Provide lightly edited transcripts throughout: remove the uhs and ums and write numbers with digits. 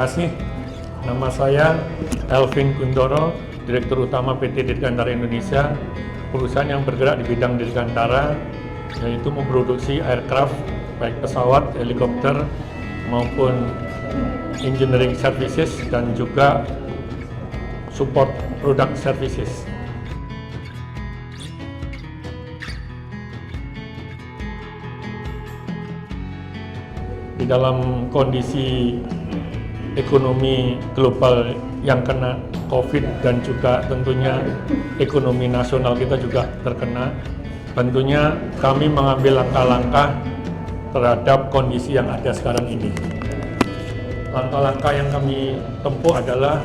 kasih. Nama saya Elvin Kuntoro, Direktur Utama PT Dirgantara Indonesia, perusahaan yang bergerak di bidang dirgantara, yaitu memproduksi aircraft, baik pesawat, helikopter, maupun engineering services, dan juga support product services. Di dalam kondisi ekonomi global yang kena COVID dan juga tentunya ekonomi nasional kita juga terkena, tentunya kami mengambil langkah-langkah terhadap kondisi yang ada sekarang ini. Langkah-langkah yang kami tempuh adalah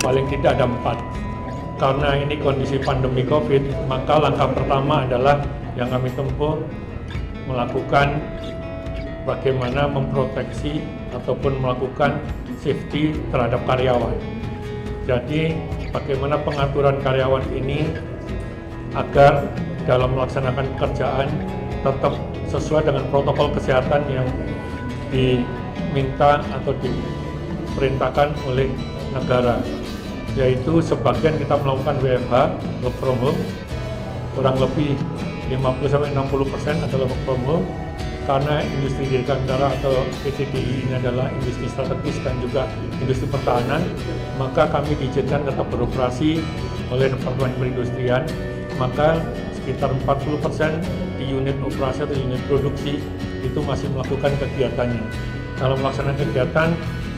paling tidak ada 4. Karena ini kondisi pandemi COVID, maka langkah pertama adalah yang kami tempuh melakukan bagaimana memproteksi ataupun melakukan safety terhadap karyawan. Jadi bagaimana pengaturan karyawan ini agar dalam melaksanakan pekerjaan tetap sesuai dengan protokol kesehatan yang diminta atau diperintahkan oleh negara. Yaitu sebagian kita melakukan WFH, work from home, kurang lebih 50-60% adalah work from home, karena industri dirgantara atau PT DI ini adalah industri strategis dan juga industri pertahanan, maka kami diizinkan tetap beroperasi oleh Departemen Perindustrian, maka sekitar 40% di unit operasi atau unit produksi itu masih melakukan kegiatannya. Dalam melaksanakan kegiatan,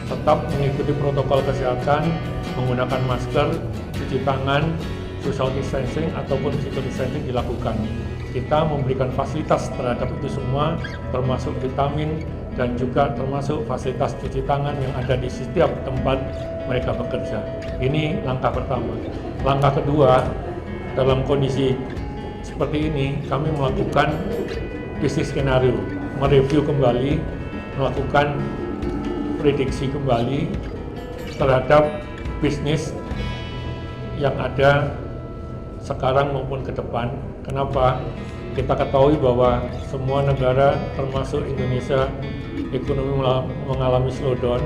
tetap mengikuti protokol kesehatan, menggunakan masker, cuci tangan, social distancing ataupun physical distancing dilakukan. Kita memberikan fasilitas terhadap itu semua, termasuk vitamin dan juga termasuk fasilitas cuci tangan yang ada di setiap tempat mereka bekerja. Ini langkah pertama. Langkah kedua, dalam kondisi seperti ini, kami melakukan bisnis skenario, mereview kembali, melakukan prediksi kembali terhadap bisnis yang ada sekarang maupun ke depan. Kenapa? Kita ketahui bahwa semua negara termasuk Indonesia ekonomi mengalami slowdown.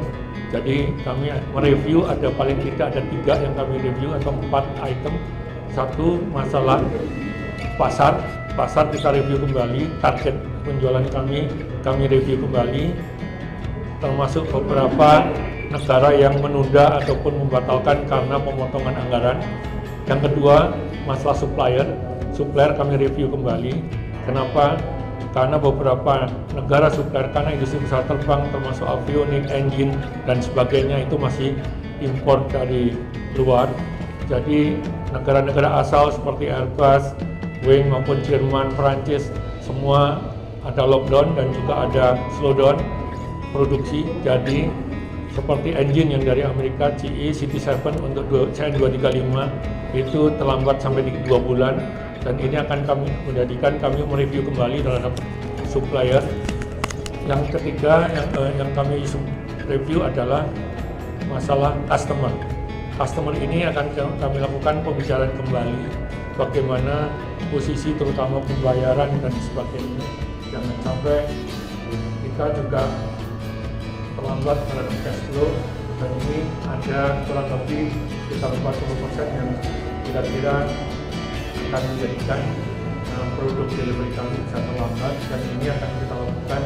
Jadi kami mereview, ada paling tidak ada 3 yang kami review atau 4 item. Satu, masalah pasar kita review kembali, target penjualan kami review kembali, termasuk beberapa negara yang menunda ataupun membatalkan karena pemotongan anggaran. Yang kedua, masalah supplier kami review kembali. Kenapa? Karena beberapa negara supplier, karena industri pesawat terbang termasuk avionik, engine dan sebagainya itu masih impor dari luar. Jadi negara-negara asal seperti Airbus, Boeing maupun Jerman, Perancis semua ada lockdown dan juga ada slowdown produksi. Jadi seperti engine yang dari Amerika, GE CT7 untuk CN235 itu terlambat sampai 2 bulan, dan ini akan kami menjadikan kami mereview kembali terhadap supplier. Yang ketiga yang kami review adalah masalah customer ini akan kami lakukan pembicaraan kembali bagaimana posisi terutama pembayaran dan sebagainya. Jangan sampai kita juga terlambat terhadap cash flow, dan ini ada kurang lebih sekitar 40% yang kira-kira akan menjadikan produk delivery kami bisa terlambat, dan ini akan kita lakukan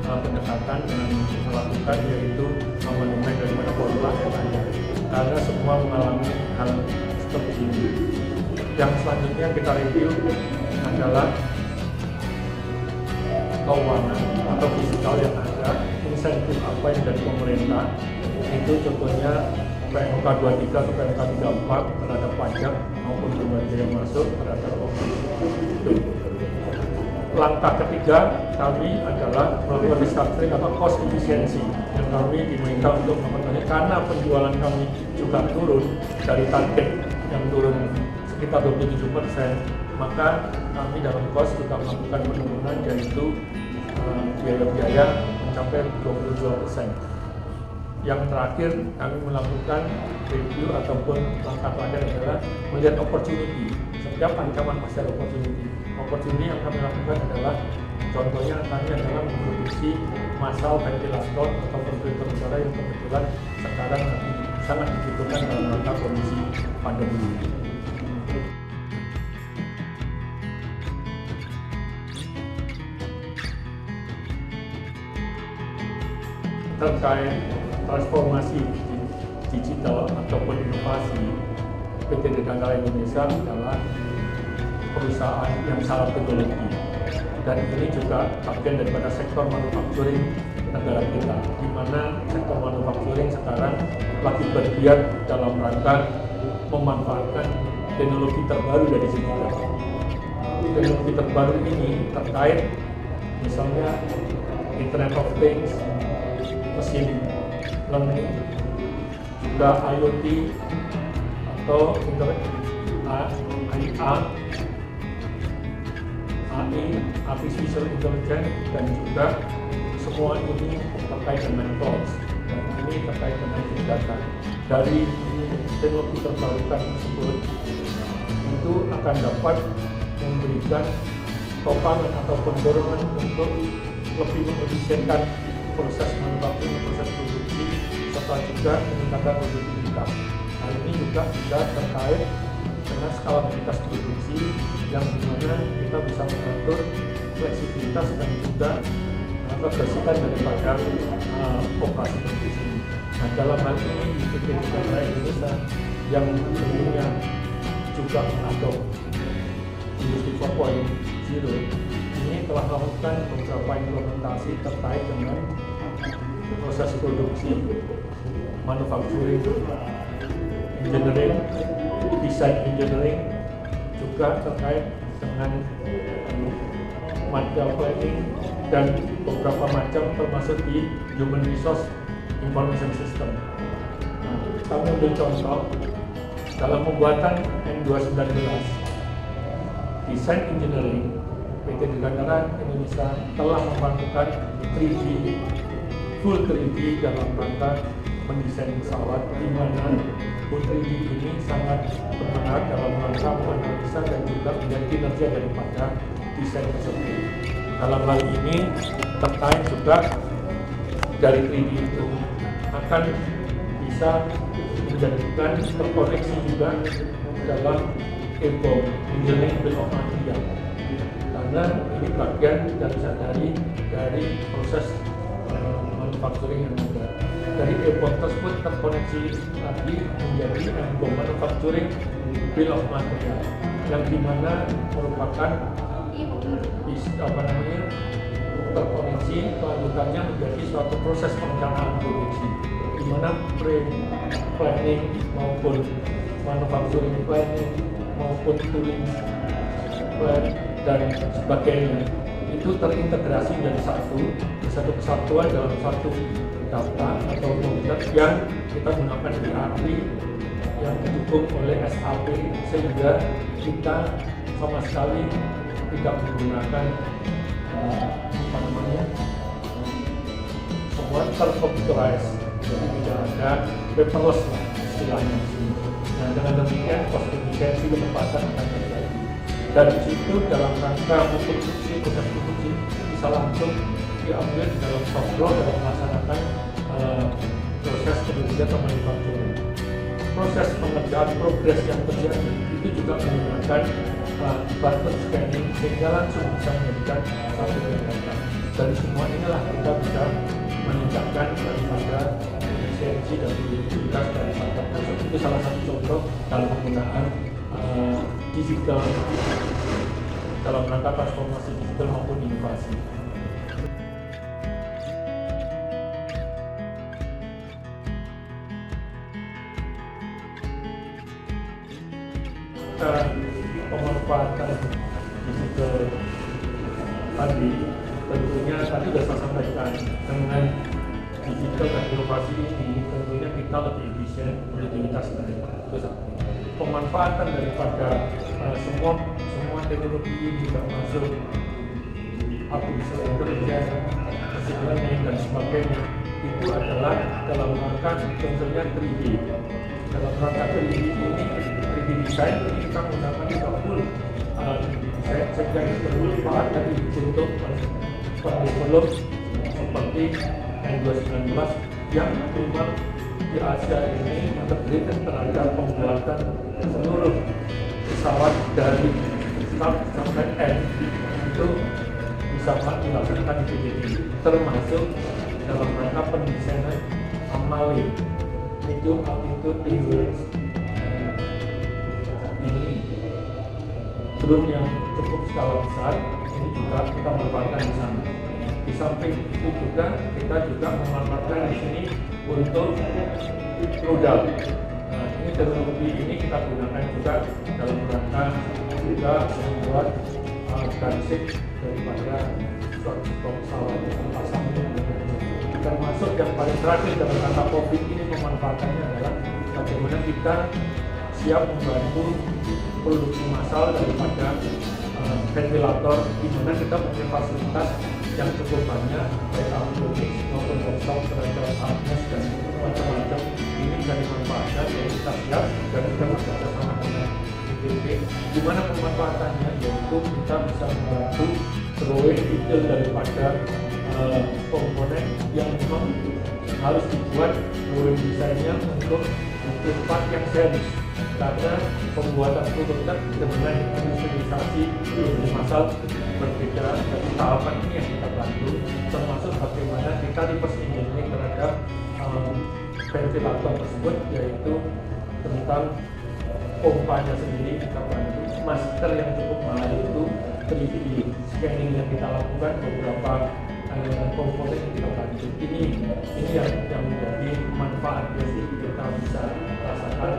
pendekatan dengan melakukan yaitu amandemen daripada kontrak yang ada, karena semua mengalami hal seperti ini. Yang selanjutnya kita review adalah keuangan atau fiskal yang ada, insentif apa yang dari pemerintah, itu contohnya PMK 23 atau PMK 34 terhadap pajak maupun biaya masuk terhadap itu. Langkah ketiga kami adalah melakukan restructuring atau cost efficiency yang kami diminta untuk melakukan, karena penjualan kami juga turun dari target yang turun sekitar 27%, maka kami dalam cost juga melakukan penurunan, yaitu biaya-biaya mencapai 22%. Yang terakhir kami melakukan review ataupun langkah terakhir adalah melihat opportunity. Setiap ancaman pasti ada opportunity. Opportunity yang kami lakukan adalah Contohnya antara adalah memproduksi massal ventilator atau ventilator udara yang kebetulan sekarang sangat dibutuhkan dalam rangka kondisi pandemi. Terkait transformasi digital ataupun inovasi, PT Dirgantara Indonesia adalah perusahaan yang sangat teknologi, dan ini juga bagian daripada sektor manufacturing negara kita, di mana sektor manufacturing sekarang lagi bergiat dalam rangka memanfaatkan teknologi terbaru dari segi data. Teknologi terbaru ini terkait misalnya Internet of Things, machine learning, juga IoT atau Internet AI, Artificial Intelligence, dan juga semua ini terkait dengan cloud, dan ini terkait dengan big data. Dari teknologi terbarukan tersebut itu akan dapat memberikan topangan ataupun dorongan untuk lebih mengefisienkan proses manufaktur, proses produksi, serta juga meningkatkan produktivitas. Hal ini juga bisa terkait dengan skalabilitas produksi yang dimana kita bisa mengatur fleksibilitas dan juga kebersihan daripada operasi produksi. Nah, dalam hal ini PT Dirgantara Indonesia yang tentunya juga mengadop Industri 4.0 ini telah melakukan beberapa implementasi terkait dengan proses produksi, manufacturing, engineering, design engineering, juga terkait dengan material planning dan beberapa macam termasuk di human resource information system. Nah, kami ambil contoh dalam pembuatan N219 desain engineering, PT Dirgantara Indonesia telah melakukan 3D, full 3D dalam rangka mendesain pesawat, di mana full 3D ini sangat bermanfaat dalam rangka menganalisa dan juga menjadi kinerja daripada desain tersebut. Dalam hal ini terkait juga dari 3D itu akan bisa menjadikan terkoneksi juga dalam EBOM, Engineering Bill of Material, karena ini bagian dari proses manufacturing yang ada. Dari EBOM tersebut terkoneksi lagi menjadi EBOM Manufacturing Bill of Material, yang dimana merupakan terkoneksi kelanjutannya menjadi suatu proses perencanaan produksi, di mana pre-planning maupun manufacturing planning maupun tooling plan dan sebagainya itu terintegrasi menjadi satu kesatuan dalam satu data atau komputer yang kita gunakan di ERP yang didukung oleh SAP, sehingga kita sama sekali tidak menggunakan semua tercomputerized, jadi tidak ada paperless lah istilahnya. Nah, dengan demikian cost efisiensi ketepatan akan terjadi. Dari situ dalam rangka memproduksi, proses produksi bisa langsung diambil dalam software dalam melaksanakan proses produksi atau manufacturing. Proses pengerjaan progres yang terjadi itu juga menggunakan barcode scanning, sehingga langsung bisa menjadikan satu data. Dari semua inilah kita bisa meningkatkan daripada efisiensi dan produktivitas daripada proses. Itu salah satu contoh dalam penggunaan digital dalam rangka transformasi digital maupun inovasi. Pemanfaatan digital tadi tentunya tadi sudah saya sampaikan, dengan digital dan inovasi ini tentunya kita lebih efisien, produktivitas itu satu. Pemanfaatan daripada semua teknologi ini termasuk artificial intelligence, machine learning dan sebagainya itu adalah dalam rangka contohnya 3D. Dalam rangka 3D ini 3D design ini kita menggunakan full sehingga bermanfaat dari untuk pendevelop seperti N219 yang memang di Asia ini menterjemahkan terhadap pembuatan seluruh pesawat dari start sampai end itu bisa dilaksanakan di PDI, termasuk dalam rangka pendesainan AMALE Medium Altitude Endurance. Ini drone yang cukup skala besar, ini juga kita manfaatkan di sana. Di samping itu juga kita memanfaatkan di sini untuk rudal. Nah, ini teknologi ini kita gunakan juga dalam rangka juga membuat gansik daripada suatu pesawat pasangnya. Termasuk yang paling terakhir dalam rangka COVID ini pemanfaatannya adalah bagaimana kita siap membantu produksi massal daripada ventilator, di mana kita punya fasilitas yang cukup banyak, baik avionics maupun workshop terhadap harness dan macam-macam. Ini bisa dimanfaatkan, jadi kita siap dan kita bekerja sama dengan ITB. Di mana pemanfaatannya yaitu kita bisa membantu drawing detail daripada komponen yang memang harus dibuat drawing desainnya untuk part yang serius. Karena pembuatan prototipe dengan industrialisasi di massal berbeda, dari tahapan ini yang kita bantu, termasuk bagaimana kita reverse engineering terhadap ventilator tersebut, yaitu tentang pompanya sendiri kita bantu, masker yang cukup mahal itu 3D scanning yang kita lakukan, beberapa komponen yang kita bantu. Ini yang menjadi manfaat yang kita bisa rasakan